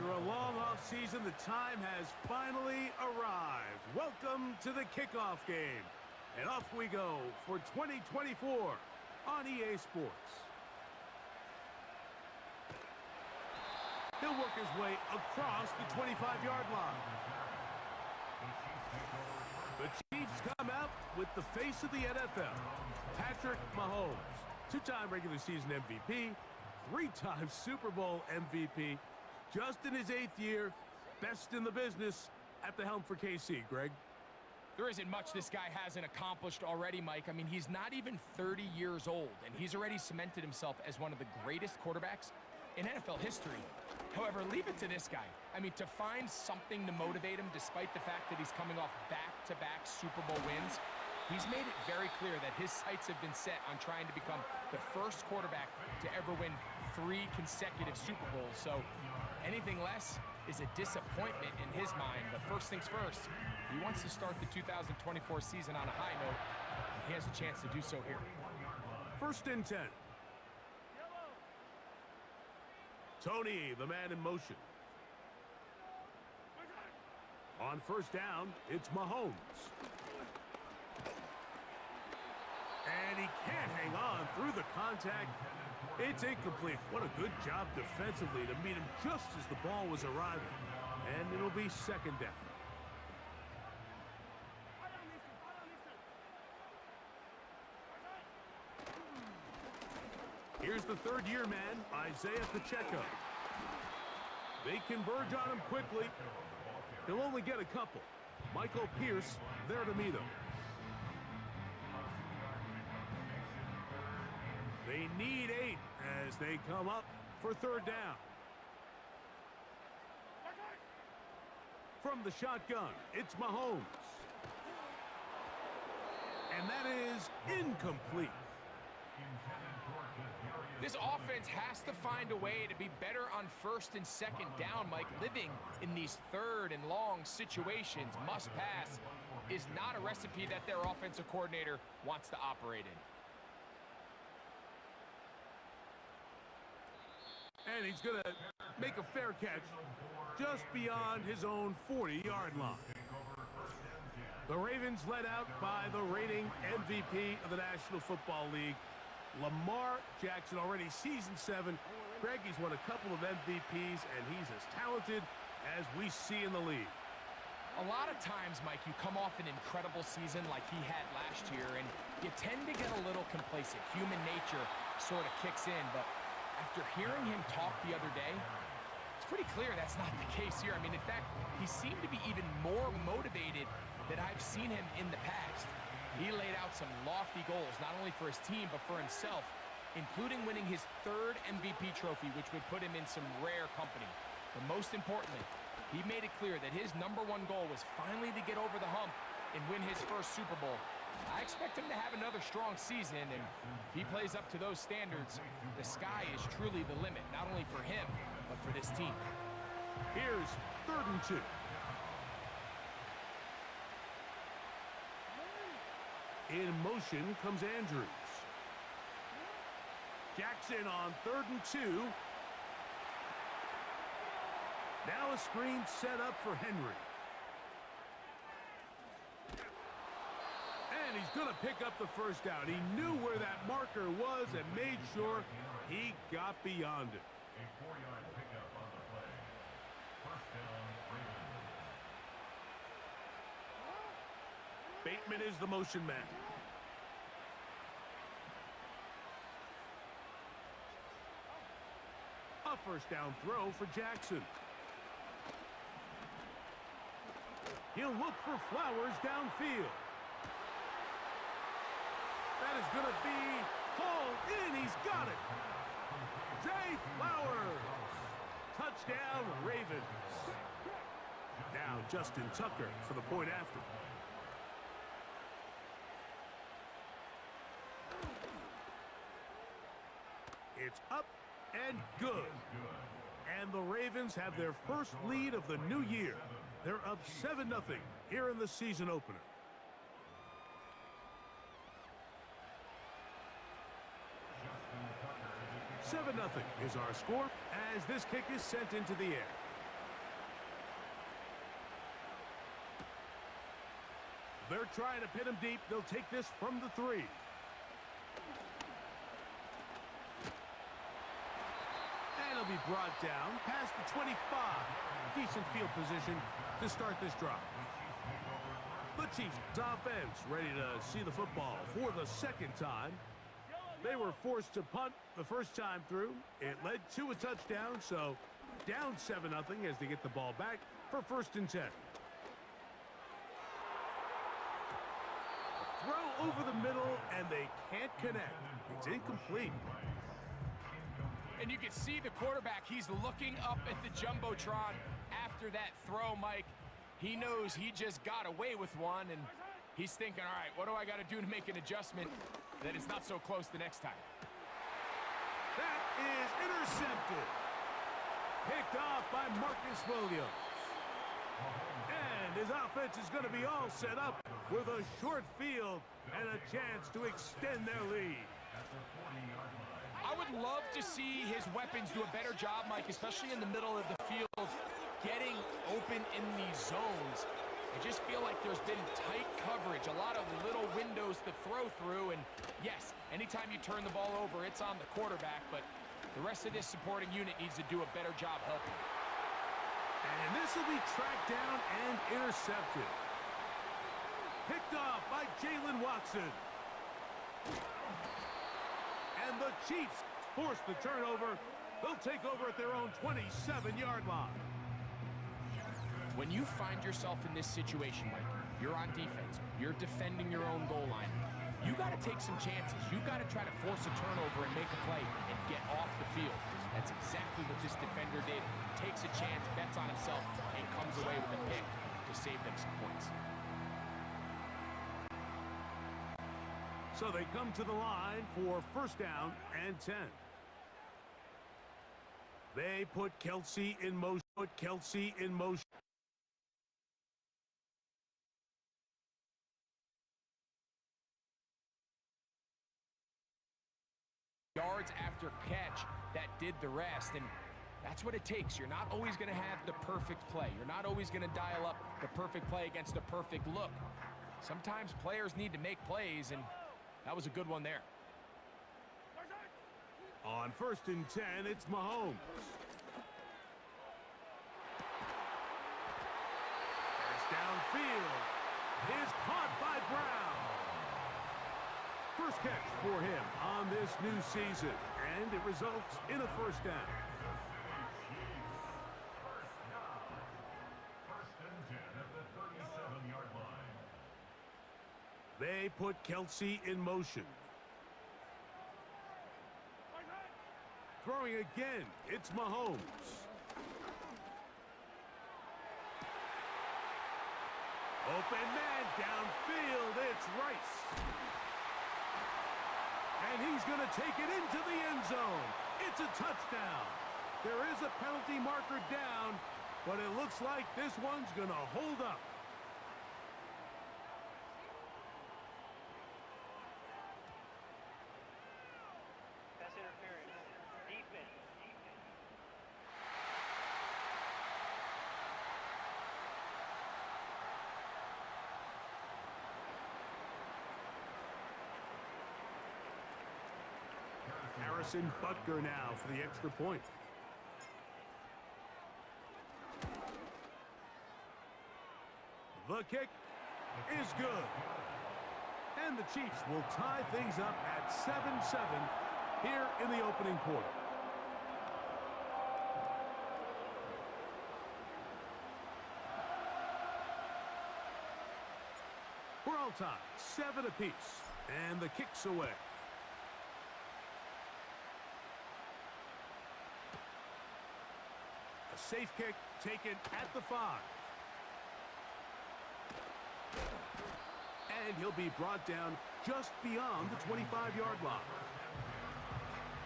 After a long off-season, the time has finally arrived. Welcome to the kickoff game. And off we go for 2024 on EA Sports. He'll work his way across the 25-yard line. The Chiefs come out with the face of the NFL, Patrick Mahomes. Two-time regular season MVP, three-time Super Bowl MVP, just in his 8th year, best in the business at the helm for KC, Greg. There isn't much this guy hasn't accomplished already, Mike. I mean, he's not even 30 years old, and he's already cemented himself as one of the greatest quarterbacks in NFL history. However, leave it to this guy. I mean, to find something to motivate him, despite the fact that he's coming off back-to-back Super Bowl wins, he's made it very clear that his sights have been set on trying to become the first quarterback to ever win 3 consecutive Super Bowls. So anything less is a disappointment in his mind. But first things first, he wants to start the 2024 season on a high note, and he has a chance to do so here. 1st and 10. Tony, the man in motion. On 1st down, it's Mahomes. And he can't hang on through the contact. It's incomplete. What a good job defensively to meet him just as the ball was arriving. And it'll be 2nd down. Here's the 3rd-year man, Isaiah Pacheco. They converge on him quickly. He'll only get a couple. Michael Pierce there to meet him. They need 8 as they come up for 3rd down. From the shotgun, it's Mahomes. And that is incomplete. This offense has to find a way to be better on 1st and 2nd down, Mike. Living in these 3rd and long situations, must pass, is not a recipe that their offensive coordinator wants to operate in. And he's going to make a fair catch just beyond his own 40-yard line. The Ravens led out by the reigning MVP of the National Football League, Lamar Jackson, already season 7. Greg, he's won a couple of MVPs, and he's as talented as we see in the league. A lot of times, Mike, you come off an incredible season like he had last year, and you tend to get a little complacent. Human nature sort of kicks in, but after hearing him talk the other day, it's pretty clear that's not the case here. I mean, in fact, he seemed to be even more motivated than I've seen him in the past. He laid out some lofty goals, not only for his team, but for himself, including winning his 3rd MVP trophy, which would put him in some rare company. But most importantly, he made it clear that his #1 goal was finally to get over the hump and win his 1st Super Bowl. I expect him to have another strong season, and if he plays up to those standards, the sky is truly the limit, not only for him, but for this team. Here's 3rd and 2. In motion comes Andrews. Jackson on 3rd and 2. Now a screen set up for Henry. And he's going to pick up the 1st down. He knew where that marker was and made sure he got beyond it. A 4-yard pickup on the play. 1st down, Ravens. Bateman is the motion man. A 1st down throw for Jackson. He'll look for Flowers downfield. That is going to be hauled in. He's got it. Zay Flowers. Touchdown, Ravens. Now Justin Tucker for the point after. It's up and good. And the Ravens have their 1st lead of the new year. They're up 7-0 here in the season opener. 7-0 is our score as this kick is sent into the air. trying to pin him deep. They'll take this from the 3. And he'll be brought down past the 25. Decent field position to start this drive. The Chiefs offense ready to see the football for the second time. They were forced to punt the first time through. It led to a touchdown, so down 7-0 as they get the ball back for 1st and 10. A throw over the middle, and they can't connect. It's incomplete. And you can see the quarterback, he's looking up at the Jumbotron after that throw, Mike. He knows he just got away with one, and he's thinking, all right, what do I got to do to make an adjustment that it's not so close the next time? That is intercepted. Picked off by Marcus Williams. And his offense is going to be all set up with a short field and a chance to extend their lead. I would love to see his weapons do a better job, Mike, especially in the middle of the field, getting open in these zones. I just feel like there's been tight coverage, a lot of little windows to throw through, and yes, anytime you turn the ball over, it's on the quarterback, but the rest of this supporting unit needs to do a better job helping. And this will be tracked down and intercepted. Picked off by Jalen Watson. And the Chiefs force the turnover. They'll take over at their own 27-yard line. When you find yourself in this situation, Mike, you're on defense, you're defending your own goal line, you got to take some chances. You got to try to force a turnover and make a play and get off the field. That's exactly what this defender did. Takes a chance, bets on himself, and comes away with a pick to save them some points. So they come to the line for 1st down and 10. They put Kelsey in motion. Yards after catch that did the rest, and that's what it takes. You're not always going to have the perfect play. You're not always going to dial up the perfect play against the perfect look. Sometimes players need to make plays, and that was a good one there. On 1st and 10, it's Mahomes. Pass downfield is caught by Brown. First catch for him on this new season, and it results in a 1st down. First and 10 at the 37-yard line. They put Kelsey in motion. Throwing again, it's Mahomes. Open man downfield, it's Rice. And he's going to take it into the end zone. It's a touchdown. There is a penalty marker down, but it looks like this one's going to hold up. Pass interference. Defense. Harrison Butker now for the extra point. The kick is good. And the Chiefs will tie things up at 7-7 here in the opening quarter. We're all tied, 7 apiece, and the kick's away. A safe kick taken at the 5. And he'll be brought down just beyond the 25-yard line.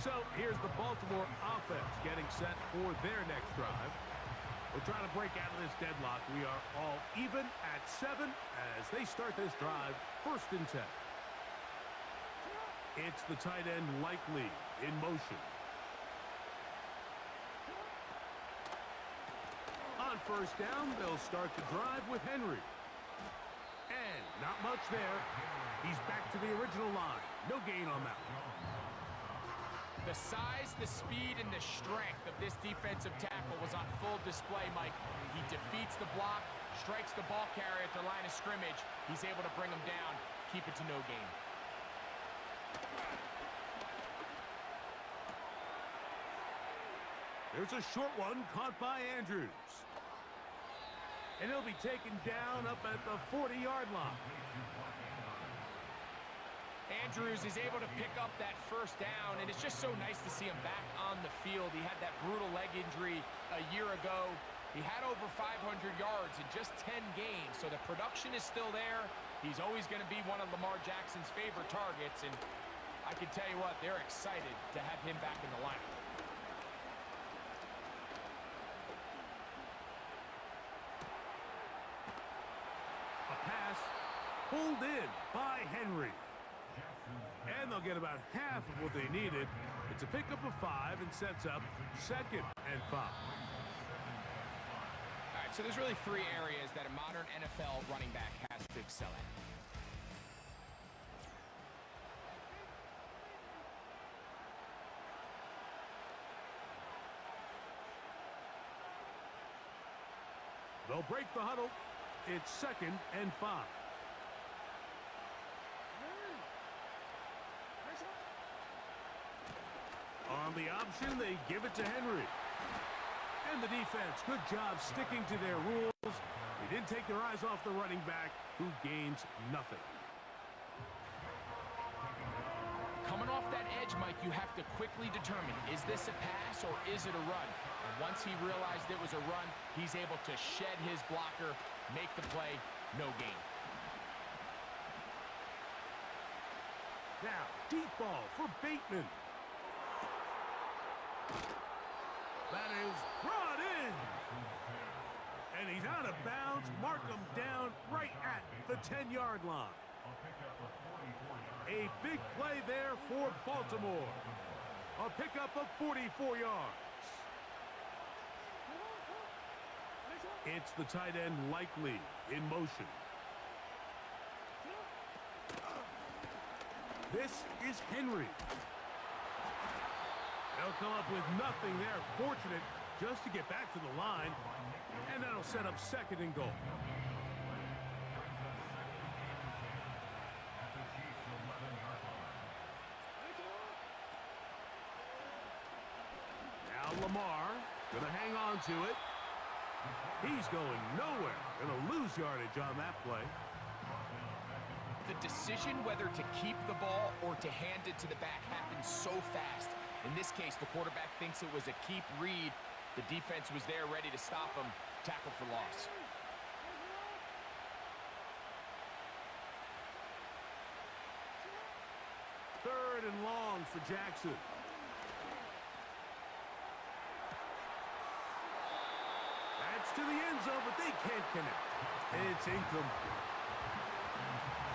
So here's the Baltimore offense getting set for their next drive. We're trying to break out of this deadlock. We are all even at 7 as they start this drive, 1st and 10. It's the tight end Likely in motion. On 1st down, they'll start the drive with Henry. And Not much there. He's back to the original line. No gain on that one. The size, the speed, and the strength of this defensive tackle was on full display, Mike. He defeats the block, strikes the ball carrier at the line of scrimmage. He's able to bring him down, keep it to no gain. There's a short one caught by Andrews. And he'll be taken down up at the 40-yard line. Andrews is able to pick up that first down, and it's just so nice to see him back on the field. He had that brutal leg injury a year ago. He had over 500 yards in just 10 games, so the production is still there. He's always going to be one of Lamar Jackson's favorite targets, and I can tell you what, they're excited to have him back in the lineup. A pass pulled in by Henry. And they'll get about half of what they needed. It's a pickup of 5 and sets up 2nd and 5. All right, so there's really 3 areas that a modern NFL running back has to excel at. They'll break the huddle. It's 2nd and 5. On the option, they give it to Henry. And the defense, good job sticking to their rules. They didn't take their eyes off the running back, who gains nothing. Coming off that edge, Mike, you have to quickly determine, is this a pass or is it a run? And once he realized it was a run, he's able to shed his blocker, make the play, no gain. Now, deep ball for Bateman. That is brought in. And he's out of bounds. Mark him down right at the 10-yard line. A big play there for Baltimore. A pickup of 44 yards. It's the tight end Likely in motion. This is Henry. They'll come up with nothing there. Fortunate just to get back to the line. And that'll set up 2nd and goal. Now Lamar gonna hang on to it. He's going nowhere. Gonna lose yardage on that play. The decision whether to keep the ball or to hand it to the back happens so fast. In this case, the quarterback thinks it was a keep read. The defense was there ready to stop him. Tackle for loss. 3rd and long for Jackson. That's to the end zone, but they can't connect. It's incomplete.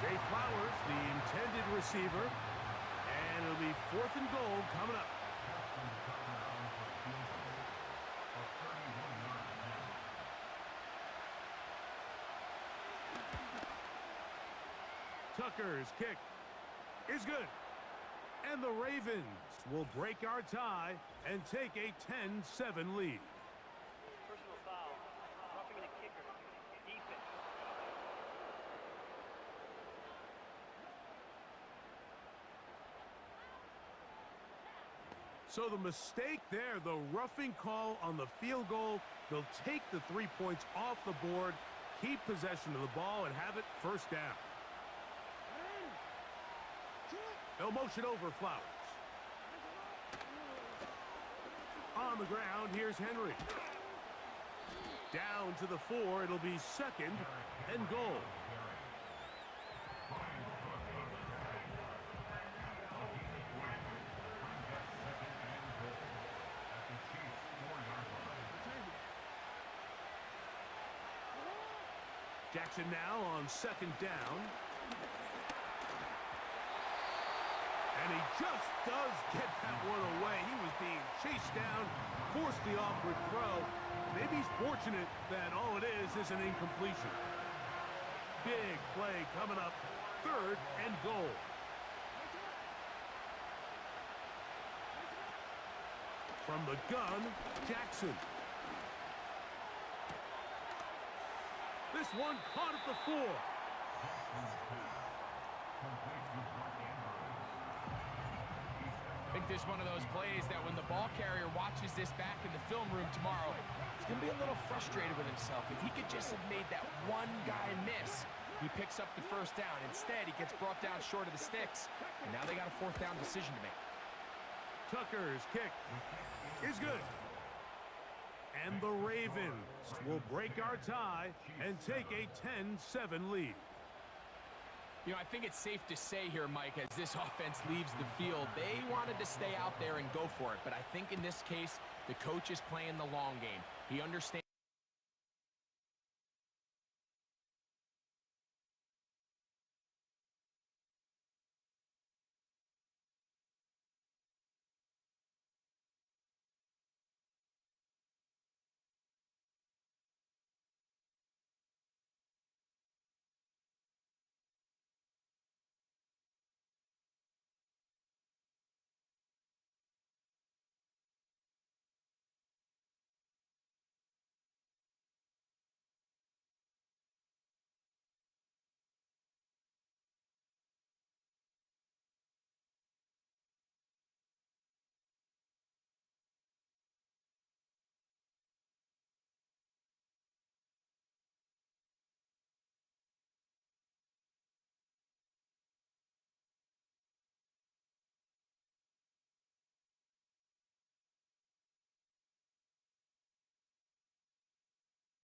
Zay Flowers, the intended receiver. And it'll be 4th and goal coming up. Tucker's kick is good. And the Ravens will break our tie and take a 10-7 lead. Personal foul. Roughing the kicker. Defense. So the mistake there, the roughing call on the field goal. They'll take the 3 points off the board, keep possession of the ball, and have it 1st down. They'll motion over Flowers. On the ground, here's Henry. Down to the 4, it'll be 2nd and goal. Jackson now on 2nd down. And he just does get that one away. He was being chased down, forced the awkward throw. Maybe he's fortunate that all it is an incompletion. Big play coming up. 3rd and goal. From the gun, Jackson. This one caught at the 4. I think this is one of those plays that when the ball carrier watches this back in the film room tomorrow, he's going to be a little frustrated with himself. If he could just have made that one guy miss, he picks up the 1st down. Instead, he gets brought down short of the sticks, and now they got a 4th down decision to make. Tucker's kick is good. And the Ravens will break our tie and take a 10-7 lead. You know, I think it's safe to say here, Mike, as this offense leaves the field, they wanted to stay out there and go for it. But I think in this case, the coach is playing the long game. He understands